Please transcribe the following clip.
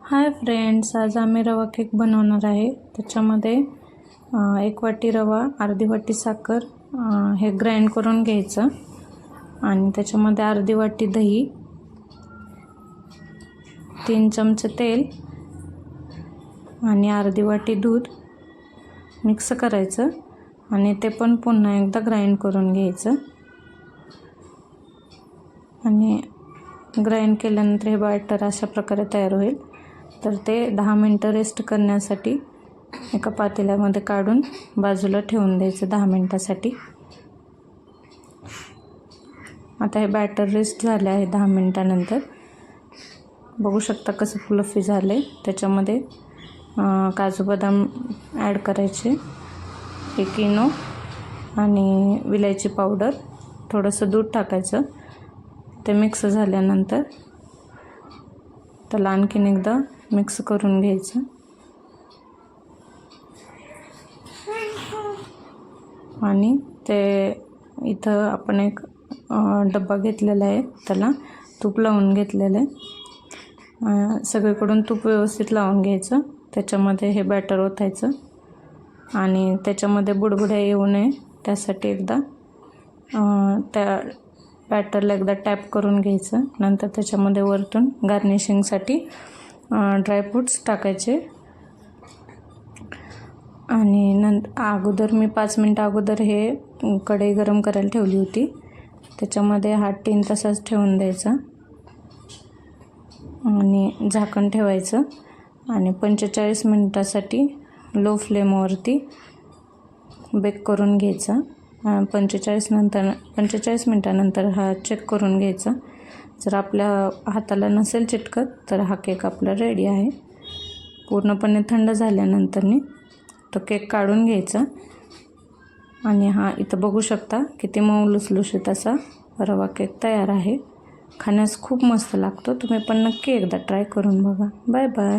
Hi friends, आज आम्ही रवा केक बनवणार आहे। त्याच्यामध्ये 1 वाटी रवा, अर्धी वाटी साखर हे ग्राइंड करून घ्यायचं आणि त्याच्यामध्ये अर्धी वाटी दही, 3 चमचे तेल आणि अर्धी वाटी दूध मिक्स करायचं आणि ते पण पुन्हा एकदा ग्राइंड करून घ्यायचं। आणि ग्राइंड केल्यानंतर हे बॅटर अशा प्रकारे तयार होईल। तर ते 10 मिनिटं रेस्ट करण्यासाठी एका पातेल्यामध्ये काढून बाजूला ठेवून द्यायचं 10 मिनिटासाठी। आता हे बॅटर रेस्ट झाले आहे 10 मिनिटानंतर। बघू शकता कसं फ्लफी झाले। त्याच्यामध्ये काजू बदाम ॲड करायचे, 1 इनो आणि विलायची पावडर, थोडंसं दूध टाकायचं। ते मिक्स झाल्यानंतर त्याला आणखीन एकदा मिक्स करून घ्यायचं आणि ते इथं आपण एक डब्बा घेतलेला आहे, त्याला तूप लावून घेतलेलं आहे। सगळीकडून तूप व्यवस्थित लावून घ्यायचं। त्याच्यामध्ये हे बॅटर ओतायचं आणि त्याच्यामध्ये बुडबुड्या येऊ नये त्यासाठी एकदा त्या बॅटरला एकदा टॅप करून घ्यायचं। नंतर त्याच्यामध्ये वरतून गार्निशिंगसाठी ड्रायफ्रूट्स टाकायचे आणि अगोदर मी 5 मिनिटं अगोदर हे कढई गरम करायला ठेवली होती। त्याच्यामध्ये हा टीन तसाच ठेवून द्यायचा आणि झाकण ठेवायचं आणि 45 मिनिटासाठी लो फ्लेमवरती बेक करून घ्यायचा। 45 मिनिटानंतर हा चेक करून घ्यायचा। जर आपल्या हाताला नसेल चिटकत तर हा केक आपला रेडी आहे। पूर्णपणे थंड झाल्यानंतर तो केक काढून घ्यायचा आणि हा इथं बघू शकता किती मऊ लुसलुशीत असा रवा केक तयार आहे। खाण्यास खूप मस्त लागतो। तुम्ही पण नक्की एकदा ट्राय करून बघा। Bye bye.